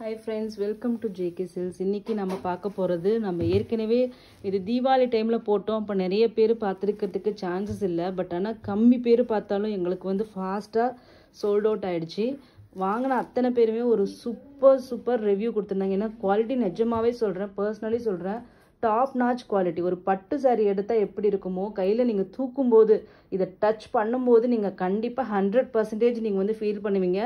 Hi friends, welcome to JK Silks. இன்னைக்கு நம்ம பார்க்க போறது நம்ம ஏற்கனவே இது தீபாவளி டைம்ல போட்டோம். அப்ப நிறைய பேர் பார்த்திருக்கிறதுக்கு சான்சஸ் இல்ல. பட் ஆனா கம்மி பேர் பார்த்தாலும் எங்களுக்கு வந்து ஃபாஸ்டா சோல்ட் அவுட் ஆயிடுச்சு. வாங்கின அத்தனை பேருமே ஒரு சூப்பர் ரிவ்யூ கொடுத்திருந்தாங்க. ஏன்னா குவாலிட்டி நிஜமாவே சொல்றேன், பர்சனலி சொல்றேன், டாப் நாச் குவாலிட்டி. ஒரு பட்டு சாரி எடுத்தா எப்படி இருக்குமோ கையில் நீங்கள் தூக்கும்போது இதை டச் பண்ணும்போது நீங்கள் கண்டிப்பாக 100% நீங்கள் வந்து ஃபீல் பண்ணுவீங்க.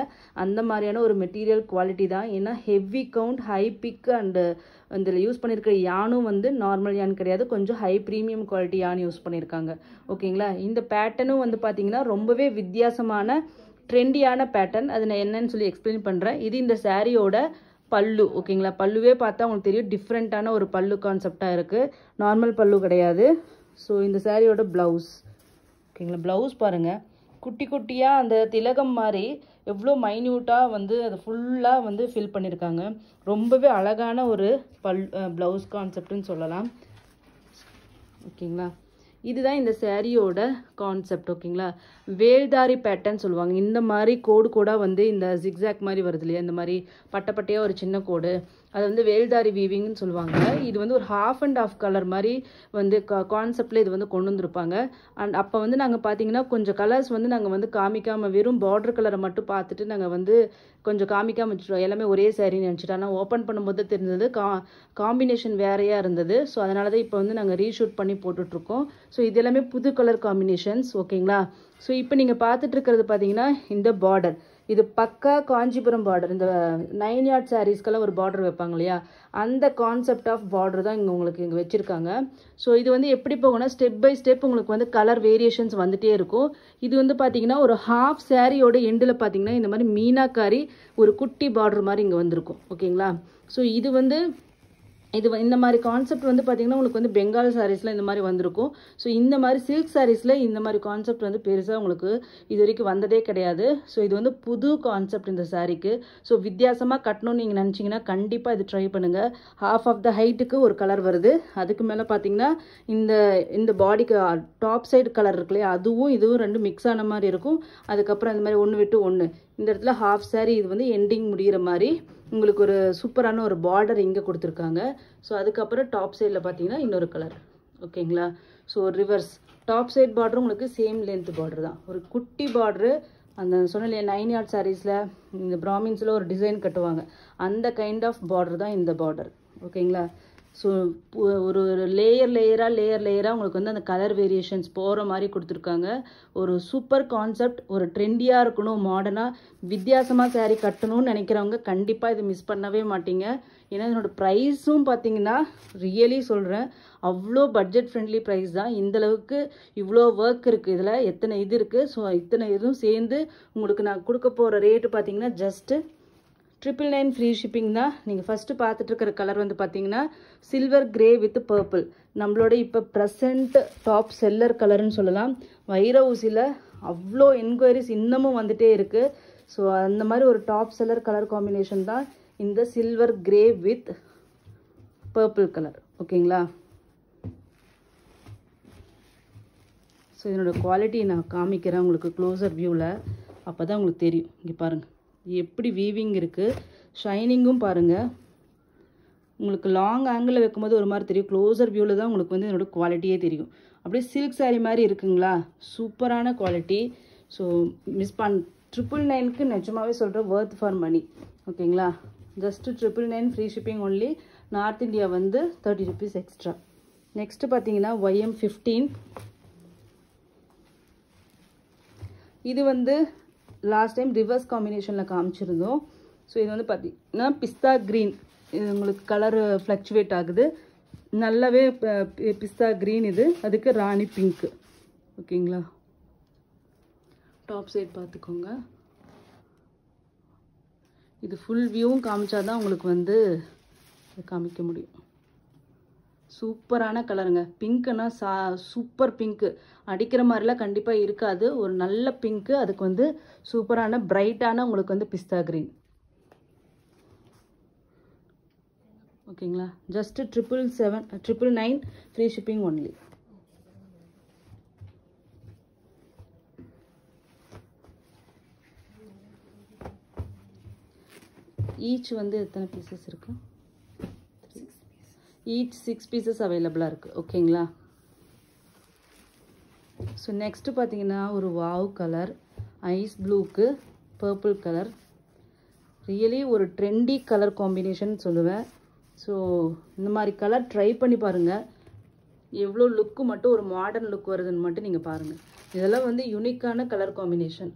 அந்த மாதிரியான ஒரு மெட்டீரியல் குவாலிட்டி தான். ஏன்னா heavy count, high pick and இதில் யூஸ் பண்ணியிருக்கிற யானும் வந்து நார்மல் யான் கிடையாது, கொஞ்சம் high premium quality yarn use பண்ணியிருக்காங்க. ஓகேங்களா? இந்த பேட்டர்னும் வந்து பார்த்தீங்கன்னா ரொம்பவே வித்தியாசமான ட்ரெண்டியான பேட்டர்ன். அது நான் என்னன்னு சொல்லி எக்ஸ்பிளைன் பண்ணுறேன். இது இந்த சாரியோட பல்லு. ஓகேங்களா? பல்லுவே பார்த்தா உங்களுக்கு தெரியும், டிஃப்ரெண்ட்டான ஒரு பல்லு கான்செப்டாக இருக்குது, நார்மல் பல்லு கிடையாது. ஸோ இந்த சாரியோட ப்ளவுஸ். ஓகேங்களா? ப்ளவுஸ் பாருங்கள், குட்டி குட்டியாக அந்த திலகம் மாதிரி எவ்வளோ மைன்யூட்டாக வந்து அது ஃபுல்லாக வந்து ஃபில் பண்ணியிருக்காங்க. ரொம்பவே அழகான ஒரு ப்ளவுஸ் கான்செப்ட்னு சொல்லலாம். ஓகேங்களா? இதுதான் இந்த சாரியோட கான்செப்ட். ஓகேங்களா? வேல்தாரி பேட்டர்ன் சொல்லுவாங்க. இந்த மாதிரி கோடாக வந்து இந்த ஜிக்ஸாக் மாதிரி வருது இல்லையா, இந்த மாதிரி பட்டையாக ஒரு சின்ன கோடு, அது வந்து வேல்தாரி வீவிங்னு சொல்லுவாங்க. இது வந்து ஒரு ஹாஃப் அண்ட் ஆஃப் கலர் மாதிரி வந்து கான்செப்டில் இது வந்து கொண்டு வந்திருப்பாங்க. அண்ட் அப்போ வந்து நாங்கள் பார்த்தீங்கன்னா கொஞ்சம் கலர்ஸ் வந்து நாங்கள் வந்து காமிக்காமல் வெறும் பார்டர் கலரை மட்டும் பார்த்துட்டு நாங்கள் வந்து கொஞ்சம் காமிக்காமல் வச்சுட்டோம். எல்லாமே ஒரே சாரின்னு நினச்சிட்டு. ஆனால் ஓப்பன் பண்ணும்போது தெரிஞ்சது காம்பினேஷன் வேறையாக இருந்தது. ஸோ அதனால தான் இப்போ வந்து நாங்கள் ரீஷூட் பண்ணி போட்டுட்ருக்கோம். ஸோ இது எல்லாமே புது கலர் காம்பினேஷன்ஸ். ஓகேங்களா? ஸோ இப்போ நீங்கள் பார்த்துட்டு இருக்கிறது பார்த்தீங்கன்னா இந்த பார்டர், இது பக்கா காஞ்சிபுரம் பார்டர். இந்த 9 யார்ட் சாரீஸ்க்கெல்லாம் ஒரு பார்டர் வைப்பாங்க இல்லையா, அந்த கான்செப்ட் ஆஃப் பார்டர் தான் உங்களுக்கு இங்கே வச்சுருக்காங்க. ஸோ இது வந்து எப்படி போகணும்னா ஸ்டெப் பை ஸ்டெப் உங்களுக்கு வந்து கலர் வேரியேஷன்ஸ் வந்துகிட்டே இருக்கும். இது வந்து பார்த்தீங்கன்னா ஒரு ஹாஃப் சாரியோட எண்டில் பார்த்தீங்கன்னா இந்த மாதிரி மீனாக்காரி ஒரு குட்டி பார்டர் மாதிரி இங்கே வந்திருக்கும். ஓகேங்களா? ஸோ இது வந்து இந்த மாதிரி கான்செப்ட் வந்து பார்த்தீங்கன்னா உங்களுக்கு வந்து பெங்கால் சாரீஸில் இந்த மாதிரி வந்திருக்கும். ஸோ இந்த மாதிரி சில்க் சாரீஸில் இந்த மாதிரி கான்செப்ட் வந்து பெருசாக உங்களுக்கு இது வரைக்கும் வந்ததே கிடையாது. ஸோ இது வந்து புது கான்செப்ட் இந்த சாரீக்கு. ஸோ வித்தியாசமாக கட்டணும்னு நீங்கள் நினச்சிங்கன்னா கண்டிப்பாக இது ட்ரை பண்ணுங்கள். ஹாஃப் ஆஃப் த ஹைட்டுக்கு ஒரு கலர் வருது, அதுக்கு மேலே பார்த்தீங்கன்னா இந்த பாடிக்கு டாப் சைடு கலர் இருக்கு இல்லையா, அதுவும் இதுவும் ரெண்டும் மிக்ஸ் ஆன மாதிரி இருக்கும். அதுக்கப்புறம் இந்த மாதிரி ஒன்று விட்டு ஒன்று இந்த இடத்துல ஹாஃப் சாரீ இது வந்து எண்டிங் முடிகிற மாதிரி உங்களுக்கு ஒரு சூப்பரான ஒரு பார்டர் இங்கே கொடுத்துருக்காங்க. ஸோ அதுக்கப்புறம் டாப் சைடில் பார்த்தீங்கன்னா இன்னொரு கலர். ஓகேங்களா? ஸோ ரிவர்ஸ் டாப் சைட் பார்டரும் உங்களுக்கு சேம் லென்த் பார்டர் தான், ஒரு குட்டி பார்டரு. அந்த சொன்ன 9 யார்ட் சாரீஸில் இந்த பிராமின்ஸில் ஒரு டிசைன் கட்டுவாங்க, அந்த கைண்ட் ஆஃப் பார்டர் தான் இந்த பார்டர். ஓகேங்களா? ஸோ ஒரு லேயராக உங்களுக்கு வந்து அந்த கலர் வேரியேஷன்ஸ் போகிற மாதிரி கொடுத்துருக்காங்க. ஒரு சூப்பர் கான்செப்ட். ஒரு ட்ரெண்டியாக இருக்கணும், மாடர்னாக வித்தியாசமாக சாரீ கட்டணும்னு நினைக்கிறவங்க கண்டிப்பாக இது மிஸ் பண்ணவே மாட்டீங்க. ஏன்னா இதனோட ப்ரைஸும் பார்த்தீங்கன்னா ரியலி சொல்கிறேன், அவ்வளோ பட்ஜெட் ஃப்ரெண்ட்லி ப்ரைஸ் தான். இந்தளவுக்கு இவ்வளோ ஒர்க் இருக்குது இதில், எத்தனை இது இருக்குது. ஸோ இத்தனை இதுவும் சேர்ந்து உங்களுக்கு நான் கொடுக்க போகிற ரேட்டு பார்த்தீங்கன்னா ஜஸ்ட்டு 999 ஃப்ரீ ஷிப்பிங் தான். நீங்கள் ஃபஸ்ட்டு பார்த்துட்டு இருக்கிற கலர் வந்து பார்த்தீங்கன்னா சில்வர் கிரே வித் பர்பிள், நம்மளோட இப்போ ப்ரெசண்ட் டாப் செல்லர் கலர்னு சொல்லலாம். வைர ஊசியில் அவ்வளோ என்கொயரிஸ் இன்னமும் வந்துட்டே இருக்குது. ஸோ அந்த மாதிரி ஒரு டாப் செல்லர் கலர் காம்பினேஷன் தான் இந்த silver grey with purple colour. ஓகேங்களா? ஸோ இதனோட குவாலிட்டி நான் காமிக்கிறேன் உங்களுக்கு க்ளோசர் வியூவில், அப்போ தான் உங்களுக்கு தெரியும். இங்கே பாருங்கள் எப்படி வீவிங் இருக்குது, ஷைனிங்கும் பாருங்கள். உங்களுக்கு லாங் ஆங்கிளில் வைக்கும்போது ஒரு மாதிரி தெரியும், க்ளோசர் வியூவில் தான் உங்களுக்கு வந்து என்னோடய குவாலிட்டியே தெரியும். அப்படியே சில்க் சாரீ மாதிரி இருக்குங்களா, சூப்பரான குவாலிட்டி. ஸோ மிஸ் 999க்கு நிஜமாவே சொல்கிறேன், ஒர்த் ஃபார் மணி. ஓகேங்களா? Just 999 free shipping only. North India வந்து 30 rupees எக்ஸ்ட்ரா. நெக்ஸ்ட்டு பார்த்தீங்கன்னா YM15. இது வந்து லாஸ்ட் டைம் ரிவர்ஸ் காம்பினேஷனில் காமிச்சிருந்தோம். ஸோ இது வந்து பார்த்தீங்கன்னா பிஸ்தா க்ரீன், இது உங்களுக்கு கலர் ஃப்ளக்சுவேட் ஆகுது நல்லாவே. பிஸ்தா க்ரீன் இது, அதுக்கு ராணி பிங்க்கு. ஓகேங்களா? டாப் சைட் பார்த்துக்கோங்க. இது ஃபுல் வியூவும் காமிச்சாதான் உங்களுக்கு வந்து காமிக்க முடியும். சூப்பரான கலருங்க, பிங்க்குன்னா சூப்பர் பிங்க்கு, அடிக்கிற மாதிரிலாம் கண்டிப்பாக இருக்காது, ஒரு நல்ல பிங்க்கு. அதுக்கு வந்து சூப்பரான பிரைட்டான உங்களுக்கு வந்து பிஸ்தா கிரீன். ஓகேங்களா? Just 999 free shipping only. Each வந்து எத்தனை பீசஸ் இருக்கு? ஈச் 6 பீசஸ் அவைலபிளாக இருக்குது. ஓகேங்களா? ஸோ நெக்ஸ்ட்டு பார்த்தீங்கன்னா ஒரு வாவ் கலர், ஐஸ் ப்ளூக்கு பர்பிள் கலர். ரியலி ஒரு ட்ரெண்டி கலர் காம்பினேஷன் சொல்லுவேன். ஸோ இந்த மாதிரி கலர் ட்ரை பண்ணி பாருங்கள். எவ்வளோ லுக்கு மட்டும் ஒரு மாடர்ன் லுக் வருதுன்னு மட்டும் நீங்கள் பாருங்கள். இதெல்லாம் வந்து யூனிக்கான colour combination.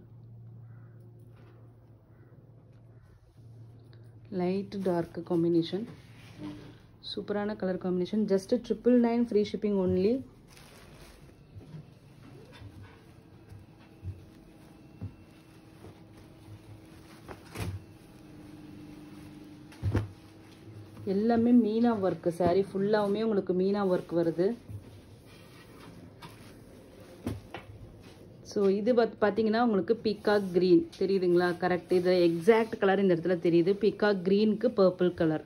Light dark combination, சூப்பரான colour combination. Just 999 free shipping only. எல்லாமே மீனா ஒர்க். சாரி ஃபுல்லாவுமே உங்களுக்கு மீனா ஒர்க் வருது. ஸோ இது பார்த்தீங்கன்னா உங்களுக்கு பீகாக் க்ரீன் தெரியுதுங்களா? கரெக்ட். இது எக்ஸாக்ட் கலர் இந்த இடத்துல தெரியுது. பீகாக் க்ரீனுக்கு purple colour.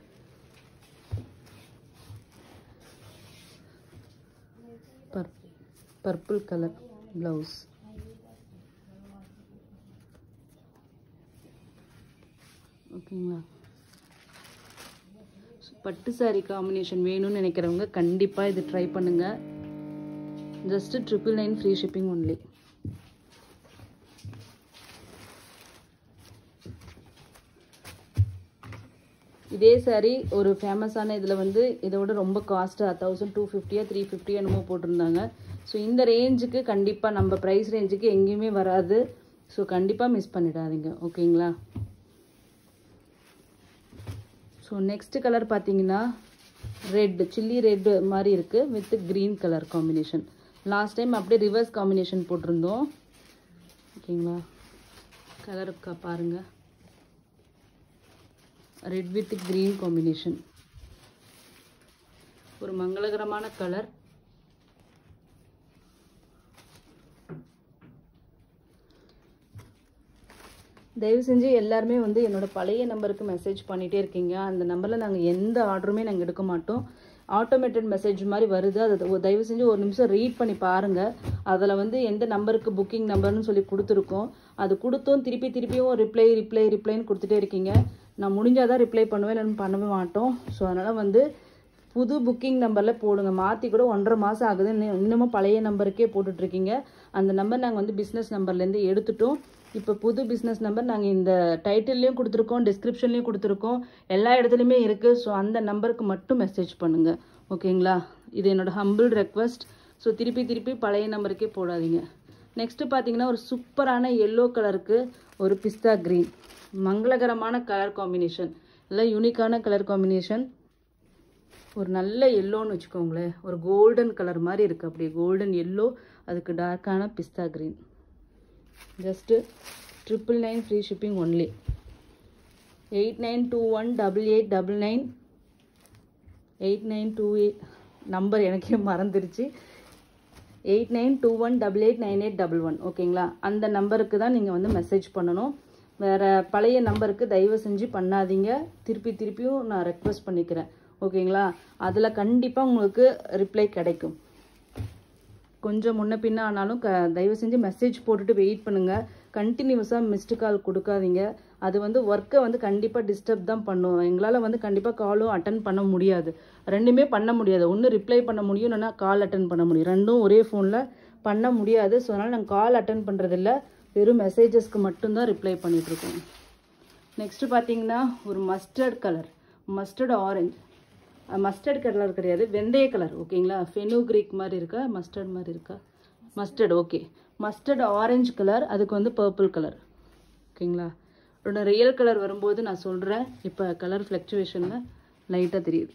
Purple colour blouse. ஓகேங்களா? பட்டு சாரி காம்பினேஷன் வேணும்னு நினைக்கிறவங்க கண்டிப்பாக இது ட்ரை பண்ணுங்கள். Just 999 free shipping only. இதே சாரி ஒரு ஃபேமஸான இதில் வந்து இதோட ரொம்ப காஸ்ட்டாக 1250 350 என்னமோ போட்டிருந்தாங்க. ஸோ இந்த ரேஞ்சுக்கு கண்டிப்பாக நம்ம ப்ரைஸ் ரேஞ்சுக்கு எங்கேயுமே வராது. ஸோ கண்டிப்பாக மிஸ் பண்ணிடாதீங்க. ஓகேங்களா? ஸோ நெக்ஸ்ட் கலர் பார்த்தீங்கன்னா ரெட், சில்லி ரெட் மாதிரி இருக்குது with green colour combination. Last time அப்படியே ரிவர்ஸ் காம்பினேஷன் போட்டிருந்தோம். ஓகேங்களா? கலருக்கு பாருங்கள். ரெட் வித் க்ரீன் காம்பினேஷன், ஒரு மங்களகரமான கலர். தயவு செஞ்சு எல்லாருமே வந்து என்னோட பழைய நம்பருக்கு மெசேஜ் பண்ணிகிட்டே இருக்கீங்க. அந்த நம்பரில் நாங்கள் எந்த ஆர்டருமே நாங்கள் எடுக்க மாட்டோம். ஆட்டோமேட்டட் மெசேஜ் மாதிரி வருது. அதை தயவு செஞ்சு ஒரு நிமிஷம் ரீட் பண்ணி பாருங்கள். அதில் வந்து எந்த நம்பருக்கு புக்கிங் நம்பர்னு சொல்லி கொடுத்துருக்கோம். அது கொடுத்தும் திருப்பியும் ரிப்ளைன்னு கொடுத்துட்டே இருக்கீங்க. நான் முடிஞ்சாதான் ரிப்ளை பண்ணுவேன், இல்லைன்னு பண்ணவே மாட்டோம். ஸோ அதனால் வந்து புது புக்கிங் நம்பரில் போடுங்க. மாற்றி கூட 1.5 மாதம் ஆகுது, இன்னமும் பழைய நம்பருக்கே போட்டுட்ருக்கீங்க. அந்த நம்பர் நாங்கள் வந்து பிஸ்னஸ் நம்பர்லேருந்து எடுத்துட்டோம். இப்போ புது பிஸ்னஸ் நம்பர் நாங்கள் இந்த டைட்டில்லையும் கொடுத்துருக்கோம், டிஸ்கிரிப்ஷன்லேயும் கொடுத்துருக்கோம், எல்லா இடத்துலையுமே இருக்குது. ஸோ அந்த நம்பருக்கு மட்டும் மெசேஜ் பண்ணுங்கள். ஓகேங்களா? இது என்னோடய ஹம்பிள் ரெக்வஸ்ட். ஸோ திருப்பி பழைய நம்பருக்கே போடாதீங்க. நெக்ஸ்ட்டு பார்த்தீங்கன்னா ஒரு சூப்பரான எல்லோ கலருக்கு ஒரு பிஸ்தா க்ரீன், மங்களகரமான கலர் காம்பினேஷன். எல்லாம் யூனிக்கான கலர் காம்பினேஷன். ஒரு நல்ல எல்லோன்னு வச்சுக்கோங்களேன். ஒரு கோல்டன் கலர் மாதிரி இருக்குது. அப்படியே கோல்டன் எல்லோ, அதுக்கு டார்க்கான பிஸ்தா green. Just 999 free shipping only. 89218899 8928 number எனக்கே மறந்துருச்சு. 8921889811. ஓகேங்களா? அந்த நம்பருக்கு தான் நீங்கள் வந்து மெசேஜ் பண்ணணும். வேறு பழைய நம்பருக்கு தயவு செஞ்சு பண்ணாதீங்க. திருப்பியும் நான் ரெக்வஸ்ட் பண்ணிக்கிறேன். ஓகேங்களா? அதில் கண்டிப்பாக உங்களுக்கு ரிப்ளை கிடைக்கும். கொஞ்சம் முன்ன பின்ன ஆனாலும் தயவு செஞ்சு மெசேஜ் போட்டுட்டு வெயிட் பண்ணுங்கள். கண்டினியூஸாக மிஸ்டு கால் கொடுக்காதீங்க. அது வந்து ஒர்க்கை வந்து கண்டிப்பாக டிஸ்டர்ப் தான் பண்ணும். எங்களால் வந்து கண்டிப்பாக காலும் அட்டன் பண்ண முடியாது. ரெண்டுமே பண்ண முடியாது. ஒன்று ரிப்ளை பண்ண முடியும், இல்லைன்னா கால் அட்டன் பண்ண முடியும். ரெண்டும் ஒரே ஃபோனில் பண்ண முடியாது. ஸோ அதனால் நாங்கள் கால் அட்டன் பண்ணுறதில்ல, வெறும் மெசேஜஸ்க்கு மட்டும்தான் ரிப்ளை பண்ணிகிட்ருக்கோம். நெக்ஸ்ட்டு பார்த்தீங்கன்னா ஒரு mustard colour, mustard orange, mustard colour கிடையாது, வெந்தய கலர். ஓகேங்களா? ஃபெனுக்ரீக் மாதிரி இருக்கா, மஸ்டர்ட் மாதிரி இருக்கா? Mustard. Okay, mustard orange colour, அதுக்கு வந்து பர்பிள் கலர். ஓகேங்களா? இதோட ரியல் கலர் வரும்போது நான் சொல்கிறேன். இப்போ கலர் ஃப்ளக்சுவேஷனில் லைட்டாக தெரியுது.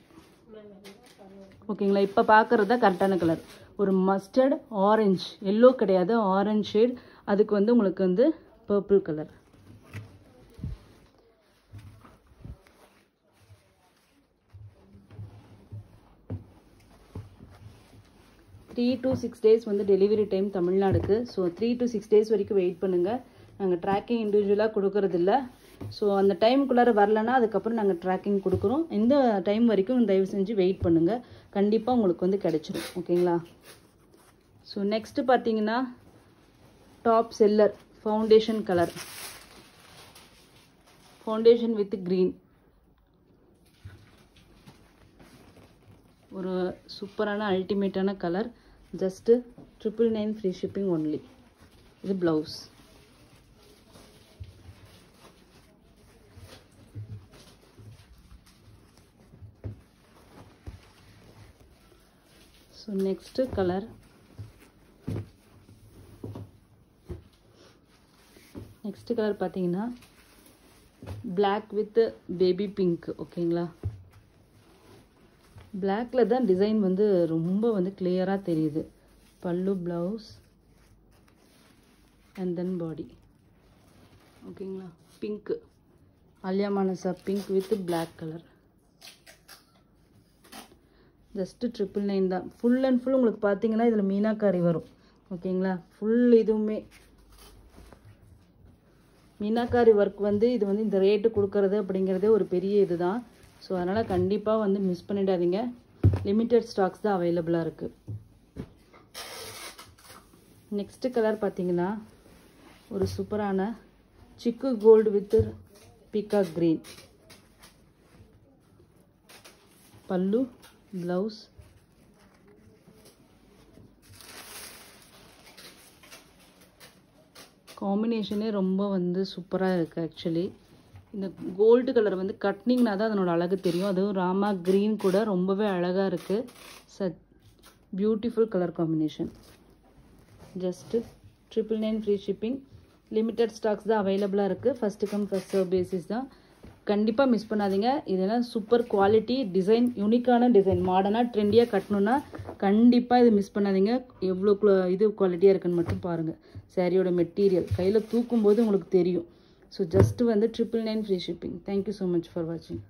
ஓகேங்களா? இப்போ பார்க்குறது தான் கரெக்டான கலர். ஒரு மஸ்டர்ட் ஆரஞ்சு, எல்லோ கிடையாது, ஆரஞ்சு ஷேட். அதுக்கு வந்து உங்களுக்கு வந்து purple colour. Three to 6 days வந்து டெலிவரி டைம் தமிழ்நாடுக்கு. ஸோ 3 to 6 days வரைக்கும் வெயிட் பண்ணுங்கள். நாங்கள் ட்ராக்கிங் இண்டிவிஜுவலாக கொடுக்கறதில்ல. ஸோ அந்த டைமுக்குள்ளார வரலன்னா அதுக்கப்புறம் நாங்கள் ட்ராக்கிங் கொடுக்குறோம். இந்த டைம் வரைக்கும் தயவு செஞ்சு வெயிட் பண்ணுங்கள். கண்டிப்பாக உங்களுக்கு வந்து கிடைச்சிடும். ஓகேங்களா? ஸோ நெக்ஸ்ட்டு பார்த்தீங்கன்னா top seller foundation colour, foundation with green. ஒரு சூப்பரான அல்டிமேட்டான colour. Just 999 free shipping only. இது blouse. So next colour. Next colour பார்த்தீங்கன்னா பிளாக் வித் பேபி பிங்க். ஓகேங்களா, பிளாக்ல தான் டிசைன் வந்து ரொம்ப வந்து கிளியராக தெரியுது. பல்லு, ப்ளவுஸ் அண்ட் தென் பாடி. ஓகேங்களா, pink, Alia Manasa pink with black colour. Just 999 தான். ஃபுல் அண்ட் ஃபுல் உங்களுக்கு பார்த்தீங்கன்னா இதில் மீனாக்காரி வரும். ஓகேங்களா, ஃபுல் இதுவுமே மீனாக்காரி ஒர்க் வந்து இது வந்து இந்த ரேட்டு கொடுக்கறது அப்படிங்கிறதே ஒரு பெரிய இது தான். ஸோ அதனால் கண்டிப்பாக வந்து மிஸ் பண்ணிடாதீங்க. லிமிட்டட் ஸ்டாக்ஸ் தான் அவைலபிளாக இருக்குது. நெக்ஸ்ட்டு கலர் பார்த்தீங்கன்னா ஒரு சூப்பரான சிக்கு கோல்டு வித் பீகாக் க்ரீன். பல்லு, ப்ளவுஸ், காம்பினேஷனே ரொம்ப வந்து சூப்பராக இருக்குது. ஆக்சுவலி இந்த கோல்டு கலர் வந்து கட்னிங்னா தான் அதனோட அழகு தெரியும். அதுவும் ராமா க்ரீன் கூட ரொம்பவே அழகாக இருக்குது. Beautiful colour combination. Just 999 free shipping. Limited stocks தான் அவைலபிளாக இருக்குது. First come first serve basis தான். கண்டிப்பாக மிஸ் பண்ணாதீங்க. இதெல்லாம் சூப்பர் குவாலிட்டி டிசைன், யூனிக்கான டிசைன். மாடர்னாக ட்ரெண்டியாக கட்டணுன்னா கண்டிப்பாக இது மிஸ் பண்ணாதீங்க. எவ்வளோ இது குவாலிட்டியாக இருக்குன்னு மட்டும் பாருங்கள். சாரியோட மெட்டீரியல் கையில் தூக்கும்போது உங்களுக்கு தெரியும். ஸோ ஜஸ்ட்டு வந்து 999 free shipping. Thank you so much for வாட்சிங்.